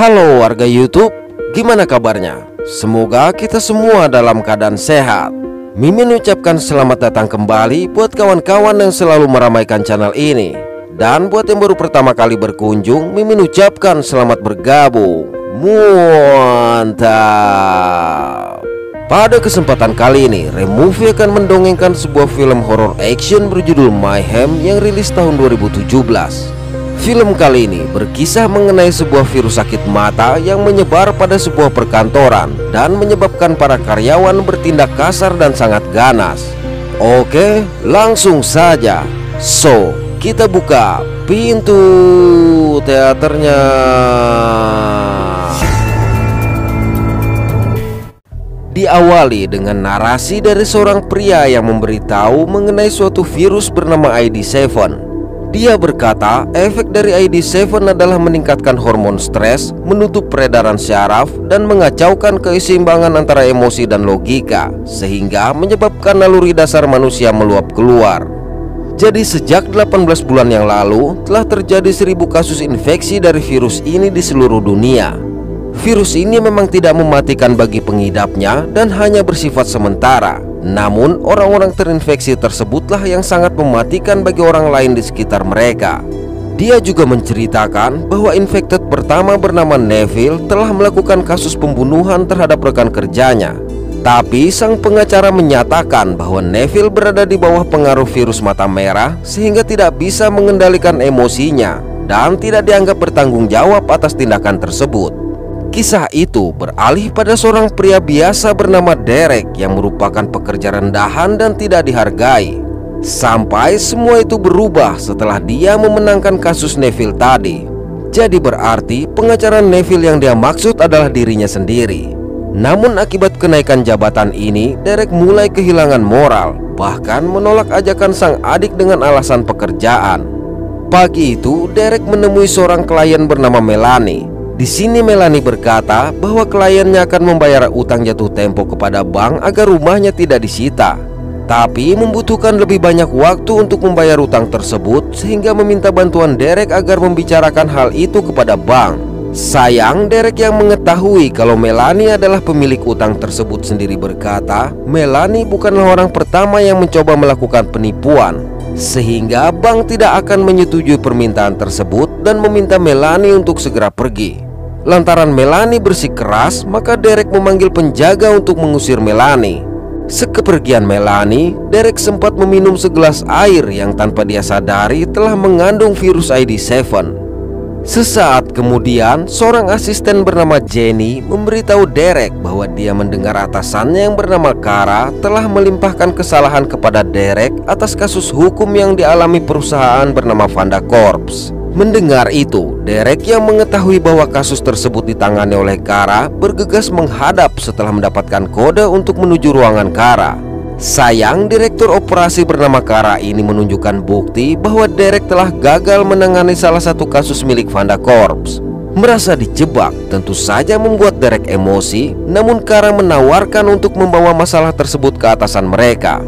Halo warga YouTube, gimana kabarnya? Semoga kita semua dalam keadaan sehat. Mimin ucapkan selamat datang kembali buat kawan-kawan yang selalu meramaikan channel ini. Dan buat yang baru pertama kali berkunjung, Mimin ucapkan selamat bergabung. Mantap. Pada kesempatan kali ini, Removie akan mendongengkan sebuah film horor action berjudul Mayhem yang rilis tahun 2017. Film kali ini berkisah mengenai sebuah virus sakit mata yang menyebar pada sebuah perkantoran dan menyebabkan para karyawan bertindak kasar dan sangat ganas. Oke, langsung saja. So, kita buka pintu teaternya. Diawali dengan narasi dari seorang pria yang memberitahu mengenai suatu virus bernama ID7. Dia berkata, efek dari ID7 adalah meningkatkan hormon stres, menutup peredaran syaraf, dan mengacaukan keseimbangan antara emosi dan logika, sehingga menyebabkan naluri dasar manusia meluap keluar. Jadi sejak 18 bulan yang lalu, telah terjadi 1000 kasus infeksi dari virus ini di seluruh dunia. Virus ini memang tidak mematikan bagi pengidapnya dan hanya bersifat sementara. Namun orang-orang terinfeksi tersebutlah yang sangat mematikan bagi orang lain di sekitar mereka. Dia juga menceritakan bahwa infected pertama bernama Neville telah melakukan kasus pembunuhan terhadap rekan kerjanya. Tapi sang pengacara menyatakan bahwa Neville berada di bawah pengaruh virus mata merah sehingga tidak bisa mengendalikan emosinya dan tidak dianggap bertanggung jawab atas tindakan tersebut. Kisah itu beralih pada seorang pria biasa bernama Derek yang merupakan pekerja rendahan dan tidak dihargai. Sampai semua itu berubah setelah dia memenangkan kasus Neville tadi. Jadi berarti pengacara Neville yang dia maksud adalah dirinya sendiri. Namun akibat kenaikan jabatan ini, Derek mulai kehilangan moral, bahkan menolak ajakan sang adik dengan alasan pekerjaan. Pagi itu, Derek menemui seorang klien bernama Melanie. Di sini Melanie berkata bahwa kliennya akan membayar utang jatuh tempo kepada bank agar rumahnya tidak disita, tapi membutuhkan lebih banyak waktu untuk membayar utang tersebut sehingga meminta bantuan Derek agar membicarakan hal itu kepada bank. Sayang, Derek yang mengetahui kalau Melanie adalah pemilik utang tersebut sendiri berkata, Melanie bukanlah orang pertama yang mencoba melakukan penipuan, sehingga bank tidak akan menyetujui permintaan tersebut dan meminta Melanie untuk segera pergi. Lantaran Melanie bersikeras, maka Derek memanggil penjaga untuk mengusir Melanie. Sekepergian Melanie, Derek sempat meminum segelas air yang tanpa dia sadari telah mengandung virus ID7. Sesaat kemudian, seorang asisten bernama Jenny memberitahu Derek bahwa dia mendengar atasannya yang bernama Kara telah melimpahkan kesalahan kepada Derek atas kasus hukum yang dialami perusahaan bernama Vanda Corps. Mendengar itu, Derek yang mengetahui bahwa kasus tersebut ditangani oleh Kara bergegas menghadap setelah mendapatkan kode untuk menuju ruangan Kara. Sayang, direktur operasi bernama Kara ini menunjukkan bukti bahwa Derek telah gagal menangani salah satu kasus milik Vanda Corps. Merasa dijebak tentu saja membuat Derek emosi, namun Kara menawarkan untuk membawa masalah tersebut ke atasan mereka.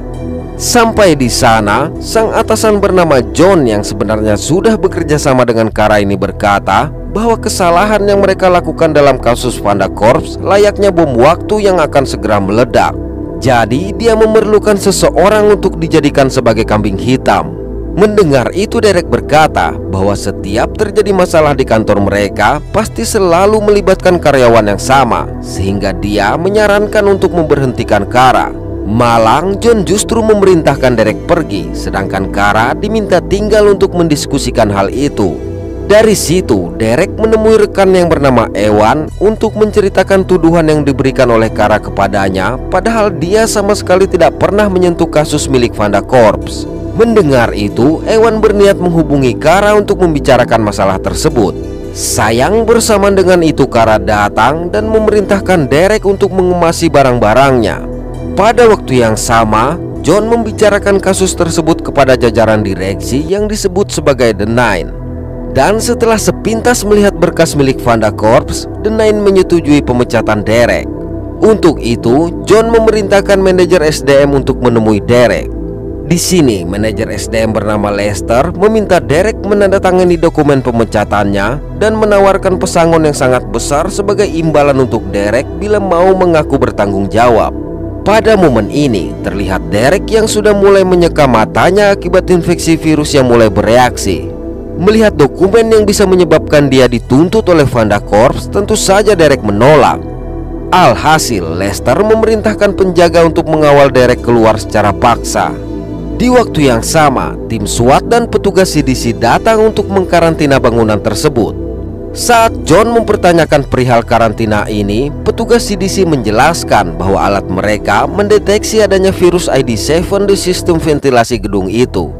Sampai di sana, sang atasan bernama John yang sebenarnya sudah bekerja sama dengan Kara ini berkata bahwa kesalahan yang mereka lakukan dalam kasus Vanda Corps layaknya bom waktu yang akan segera meledak. Jadi dia memerlukan seseorang untuk dijadikan sebagai kambing hitam. Mendengar itu, Derek berkata bahwa setiap terjadi masalah di kantor mereka pasti selalu melibatkan karyawan yang sama, sehingga dia menyarankan untuk memberhentikan Kara. Malang, John justru memerintahkan Derek pergi, sedangkan Kara diminta tinggal untuk mendiskusikan hal itu. Dari situ, Derek menemui rekan yang bernama Ewan untuk menceritakan tuduhan yang diberikan oleh Kara kepadanya, padahal dia sama sekali tidak pernah menyentuh kasus milik Vanda Corps. Mendengar itu, Ewan berniat menghubungi Kara untuk membicarakan masalah tersebut. Sayang, bersamaan dengan itu Kara datang dan memerintahkan Derek untuk mengemasi barang-barangnya. Pada waktu yang sama, John membicarakan kasus tersebut kepada jajaran direksi yang disebut sebagai The Nine. Dan setelah sepintas melihat berkas milik Vanda Corps, The Nine menyetujui pemecatan Derek. Untuk itu, John memerintahkan manajer SDM untuk menemui Derek. Di sini, manajer SDM bernama Lester meminta Derek menandatangani dokumen pemecatannya dan menawarkan pesangon yang sangat besar sebagai imbalan untuk Derek bila mau mengaku bertanggung jawab. Pada momen ini, terlihat Derek yang sudah mulai menyeka matanya akibat infeksi virus yang mulai bereaksi. Melihat dokumen yang bisa menyebabkan dia dituntut oleh Vanda Corps, tentu saja Derek menolak. Alhasil, Lester memerintahkan penjaga untuk mengawal Derek keluar secara paksa. Di waktu yang sama, tim SWAT dan petugas CDC datang untuk mengkarantina bangunan tersebut. Saat John mempertanyakan perihal karantina ini, petugas CDC menjelaskan bahwa alat mereka mendeteksi adanya virus ID7 di sistem ventilasi gedung itu.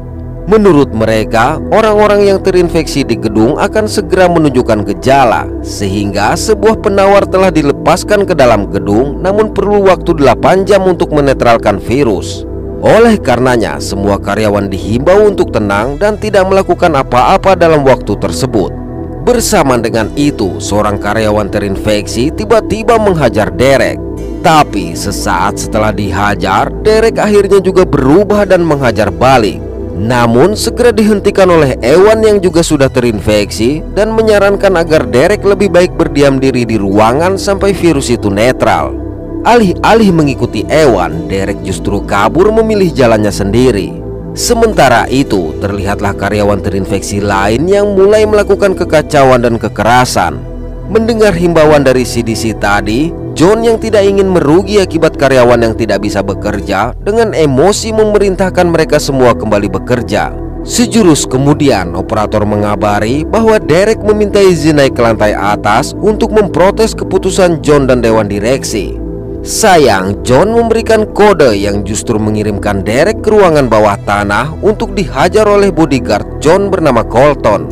Menurut mereka, orang-orang yang terinfeksi di gedung akan segera menunjukkan gejala, sehingga sebuah penawar telah dilepaskan ke dalam gedung, namun perlu waktu 8 jam untuk menetralkan virus. Oleh karenanya, semua karyawan dihimbau untuk tenang dan tidak melakukan apa-apa dalam waktu tersebut. Bersamaan dengan itu, seorang karyawan terinfeksi tiba-tiba menghajar Derek. Tapi sesaat setelah dihajar, Derek akhirnya juga berubah dan menghajar balik. Namun segera dihentikan oleh Ewan yang juga sudah terinfeksi dan menyarankan agar Derek lebih baik berdiam diri di ruangan sampai virus itu netral. Alih-alih mengikuti Ewan, Derek justru kabur memilih jalannya sendiri. Sementara itu, terlihatlah karyawan terinfeksi lain yang mulai melakukan kekacauan dan kekerasan. Mendengar himbauan dari CDC tadi, John yang tidak ingin merugi akibat karyawan yang tidak bisa bekerja, dengan emosi memerintahkan mereka semua kembali bekerja. Sejurus kemudian, operator mengabari bahwa Derek meminta izin naik ke lantai atas untuk memprotes keputusan John dan Dewan Direksi. Sayang, John memberikan kode yang justru mengirimkan Derek ke ruangan bawah tanah untuk dihajar oleh bodyguard John bernama Colton.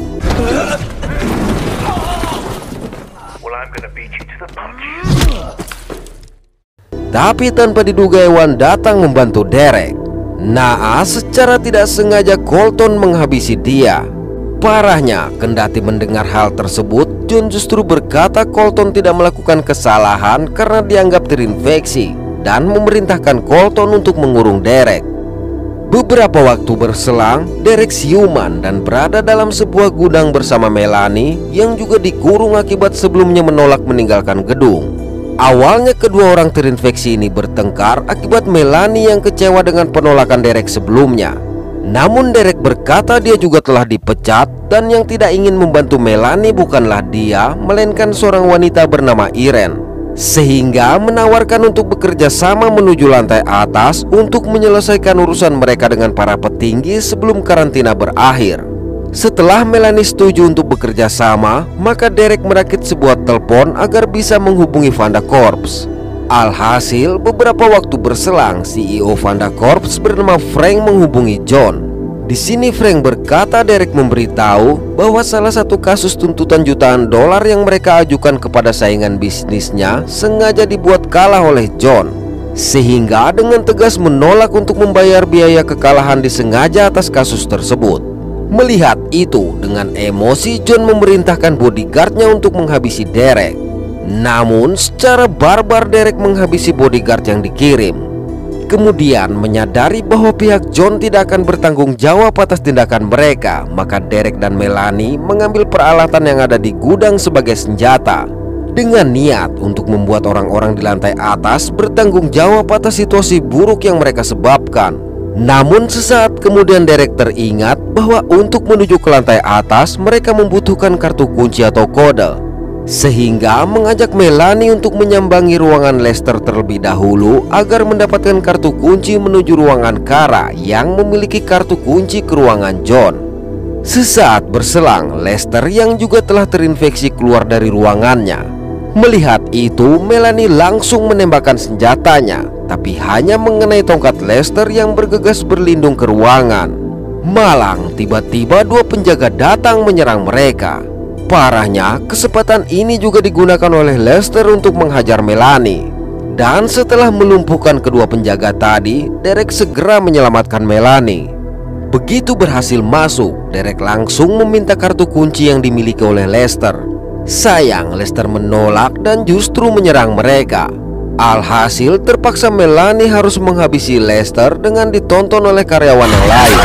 Tapi tanpa diduga Ewan datang membantu Derek. Naas secara tidak sengaja Colton menghabisi dia. Parahnya, kendati mendengar hal tersebut, John justru berkata Colton tidak melakukan kesalahan karena dianggap terinfeksi dan memerintahkan Colton untuk mengurung Derek. Beberapa waktu berselang, Derek siuman dan berada dalam sebuah gudang bersama Melanie yang juga dikurung akibat sebelumnya menolak meninggalkan gedung. Awalnya kedua orang terinfeksi ini bertengkar akibat Melanie yang kecewa dengan penolakan Derek sebelumnya. Namun Derek berkata dia juga telah dipecat dan yang tidak ingin membantu Melanie bukanlah dia, melainkan seorang wanita bernama Irene. Sehingga menawarkan untuk bekerja sama menuju lantai atas untuk menyelesaikan urusan mereka dengan para petinggi sebelum karantina berakhir. Setelah Melanie setuju untuk bekerja sama, maka Derek merakit sebuah telepon agar bisa menghubungi Vanda Corps. Alhasil, beberapa waktu berselang, CEO Vanda Corps bernama Frank menghubungi John. Di sini Frank berkata Derek memberitahu bahwa salah satu kasus tuntutan jutaan dolar yang mereka ajukan kepada saingan bisnisnya sengaja dibuat kalah oleh John, sehingga dengan tegas menolak untuk membayar biaya kekalahan disengaja atas kasus tersebut. Melihat itu, dengan emosi John memerintahkan bodyguardnya untuk menghabisi Derek. Namun secara barbar Derek menghabisi bodyguard yang dikirim. Kemudian menyadari bahwa pihak John tidak akan bertanggung jawab atas tindakan mereka, maka Derek dan Melanie mengambil peralatan yang ada di gudang sebagai senjata, dengan niat untuk membuat orang-orang di lantai atas bertanggung jawab atas situasi buruk yang mereka sebabkan. Namun sesaat kemudian Derek teringat bahwa untuk menuju ke lantai atas mereka membutuhkan kartu kunci atau kode, sehingga mengajak Melanie untuk menyambangi ruangan Lester terlebih dahulu agar mendapatkan kartu kunci menuju ruangan Kara yang memiliki kartu kunci ke ruangan John. Sesaat berselang, Lester yang juga telah terinfeksi keluar dari ruangannya. Melihat itu, Melanie langsung menembakkan senjatanya, tapi hanya mengenai tongkat Lester yang bergegas berlindung ke ruangan. Malang, tiba-tiba dua penjaga datang menyerang mereka. Parahnya, kesempatan ini juga digunakan oleh Lester untuk menghajar Melanie. Dan setelah melumpuhkan kedua penjaga tadi, Derek segera menyelamatkan Melanie. Begitu berhasil masuk, Derek langsung meminta kartu kunci yang dimiliki oleh Lester. Sayang, Lester menolak dan justru menyerang mereka. Alhasil terpaksa Melanie harus menghabisi Lester dengan ditonton oleh karyawan yang lain.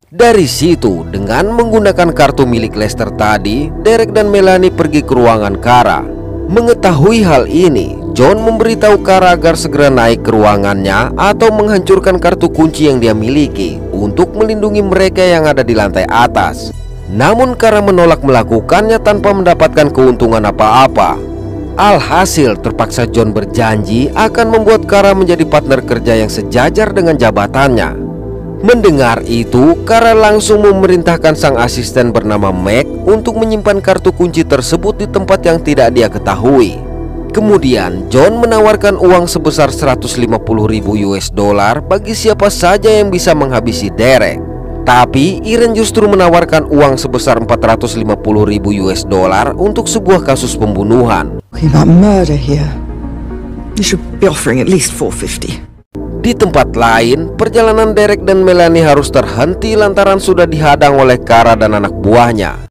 Dari situ, dengan menggunakan kartu milik Lester tadi, Derek dan Melanie pergi ke ruangan Kara. Mengetahui hal ini, John memberitahu Kara agar segera naik ke ruangannya atau menghancurkan kartu kunci yang dia miliki untuk melindungi mereka yang ada di lantai atas. Namun Kara menolak melakukannya tanpa mendapatkan keuntungan apa-apa. Alhasil terpaksa John berjanji akan membuat Kara menjadi partner kerja yang sejajar dengan jabatannya. Mendengar itu, Kara langsung memerintahkan sang asisten bernama Meg untuk menyimpan kartu kunci tersebut di tempat yang tidak dia ketahui. Kemudian John menawarkan uang sebesar 150.000 US dollar bagi siapa saja yang bisa menghabisi Derek. Tapi Irene justru menawarkan uang sebesar 450.000 US dollar untuk sebuah kasus pembunuhan. Di tempat lain, perjalanan Derek dan Melanie harus terhenti lantaran sudah dihadang oleh Kara dan anak buahnya.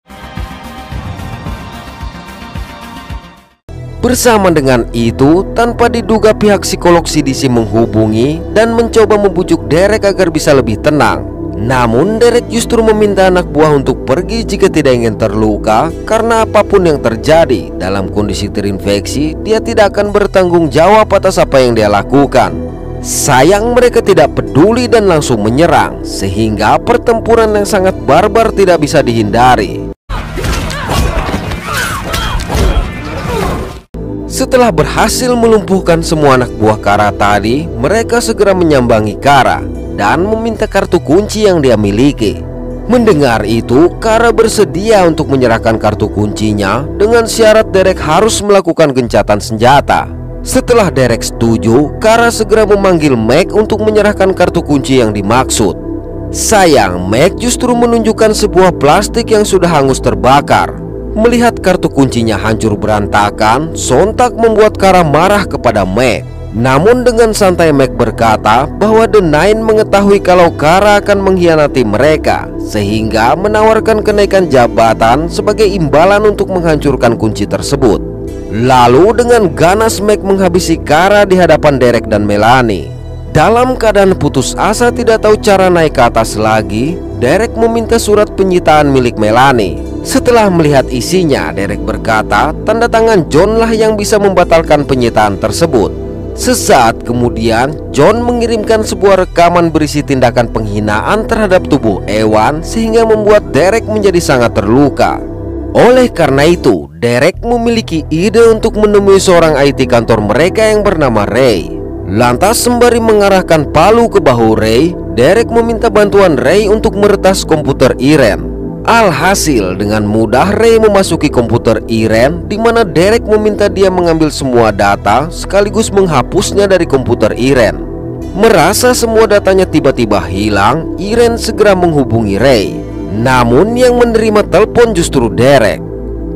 Bersama dengan itu, tanpa diduga pihak psikolog CDC menghubungi dan mencoba membujuk Derek agar bisa lebih tenang. Namun Derek justru meminta anak buah untuk pergi jika tidak ingin terluka, karena apapun yang terjadi dalam kondisi terinfeksi, dia tidak akan bertanggung jawab atas apa yang dia lakukan. Sayang mereka tidak peduli dan langsung menyerang, sehingga pertempuran yang sangat barbar tidak bisa dihindari. Setelah berhasil melumpuhkan semua anak buah Kara tadi, mereka segera menyambangi Kara dan meminta kartu kunci yang dia miliki. Mendengar itu, Kara bersedia untuk menyerahkan kartu kuncinya dengan syarat Derek harus melakukan gencatan senjata. Setelah Derek setuju, Kara segera memanggil Meg untuk menyerahkan kartu kunci yang dimaksud. Sayang, Meg justru menunjukkan sebuah plastik yang sudah hangus terbakar. Melihat kartu kuncinya hancur berantakan, sontak membuat Kara marah kepada Meg. Namun dengan santai Meg berkata bahwa The Nine mengetahui kalau Kara akan mengkhianati mereka, sehingga menawarkan kenaikan jabatan sebagai imbalan untuk menghancurkan kunci tersebut. Lalu dengan ganas Meg menghabisi Kara di hadapan Derek dan Melanie. Dalam keadaan putus asa tidak tahu cara naik ke atas lagi, Derek meminta surat penyitaan milik Melanie. Setelah melihat isinya, Derek berkata tanda tangan John lah yang bisa membatalkan penyitaan tersebut. Sesaat kemudian, John mengirimkan sebuah rekaman berisi tindakan penghinaan terhadap tubuh Ewan, sehingga membuat Derek menjadi sangat terluka. Oleh karena itu, Derek memiliki ide untuk menemui seorang IT kantor mereka yang bernama Ray. Lantas sembari mengarahkan palu ke bahu Ray, Derek meminta bantuan Ray untuk meretas komputer Irene. Alhasil dengan mudah Ray memasuki komputer Irene, di mana Derek meminta dia mengambil semua data sekaligus menghapusnya dari komputer Irene. Merasa semua datanya tiba-tiba hilang, Irene segera menghubungi Ray. Namun yang menerima telepon justru Derek.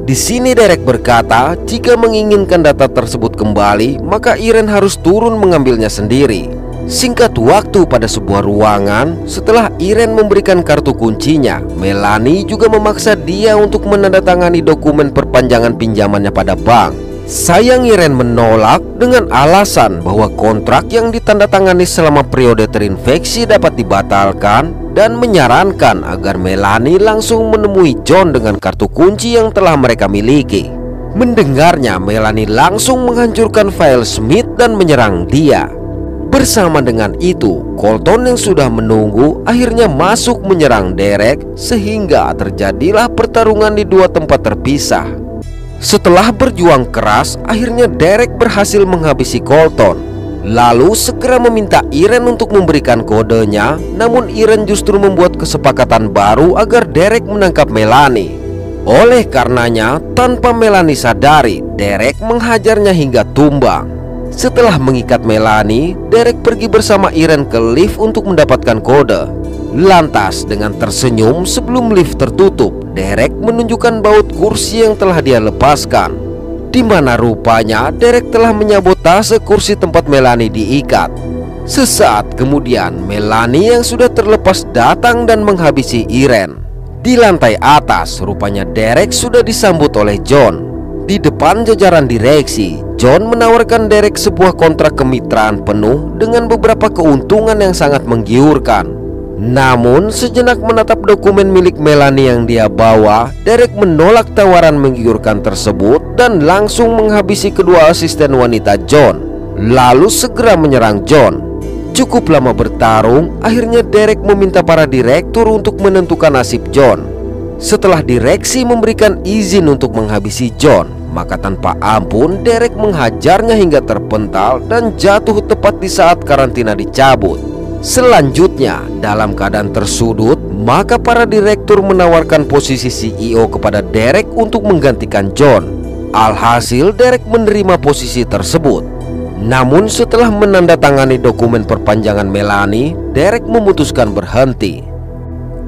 Di sini Derek berkata jika menginginkan data tersebut kembali, maka Irene harus turun mengambilnya sendiri. Singkat waktu pada sebuah ruangan, setelah Irene memberikan kartu kuncinya, Melanie juga memaksa dia untuk menandatangani dokumen perpanjangan pinjamannya pada bank. Sayang Irene menolak dengan alasan bahwa kontrak yang ditandatangani selama periode terinfeksi dapat dibatalkan, dan menyarankan agar Melanie langsung menemui John dengan kartu kunci yang telah mereka miliki. Mendengarnya, Melanie langsung menghancurkan file Smith dan menyerang dia. Bersama dengan itu, Colton yang sudah menunggu akhirnya masuk menyerang Derek, sehingga terjadilah pertarungan di dua tempat terpisah. Setelah berjuang keras, akhirnya Derek berhasil menghabisi Colton. Lalu segera meminta Irene untuk memberikan kodenya, namun Irene justru membuat kesepakatan baru agar Derek menangkap Melanie. Oleh karenanya, tanpa Melanie sadari, Derek menghajarnya hingga tumbang. Setelah mengikat Melanie, Derek pergi bersama Irene ke lift untuk mendapatkan kode. Lantas dengan tersenyum sebelum lift tertutup, Derek menunjukkan baut kursi yang telah dia lepaskan, di mana rupanya Derek telah menyabotase kursi tempat Melanie diikat. Sesaat kemudian, Melanie yang sudah terlepas datang dan menghabisi Irene. Di lantai atas, rupanya Derek sudah disambut oleh John. Di depan jajaran direksi, John menawarkan Derek sebuah kontrak kemitraan penuh dengan beberapa keuntungan yang sangat menggiurkan. Namun sejenak menatap dokumen milik Melanie yang dia bawa, Derek menolak tawaran menggiurkan tersebut dan langsung menghabisi kedua asisten wanita John, lalu segera menyerang John. Cukup lama bertarung, akhirnya Derek meminta para direktur untuk menentukan nasib John. Setelah direksi memberikan izin untuk menghabisi John, maka tanpa ampun Derek menghajarnya hingga terpental dan jatuh tepat di saat karantina dicabut. Selanjutnya, dalam keadaan tersudut, maka para direktur menawarkan posisi CEO kepada Derek untuk menggantikan John. Alhasil Derek menerima posisi tersebut. Namun setelah menandatangani dokumen perpanjangan Melanie, Derek memutuskan berhenti.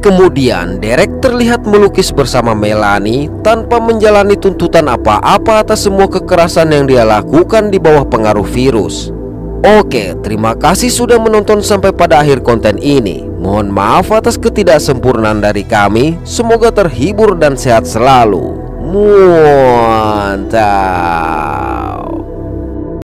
Kemudian Derek terlihat melukis bersama Melanie tanpa menjalani tuntutan apa-apa atas semua kekerasan yang dia lakukan di bawah pengaruh virus. Oke, terima kasih sudah menonton sampai pada akhir konten ini. Mohon maaf atas ketidaksempurnaan dari kami. Semoga terhibur dan sehat selalu. Mantap.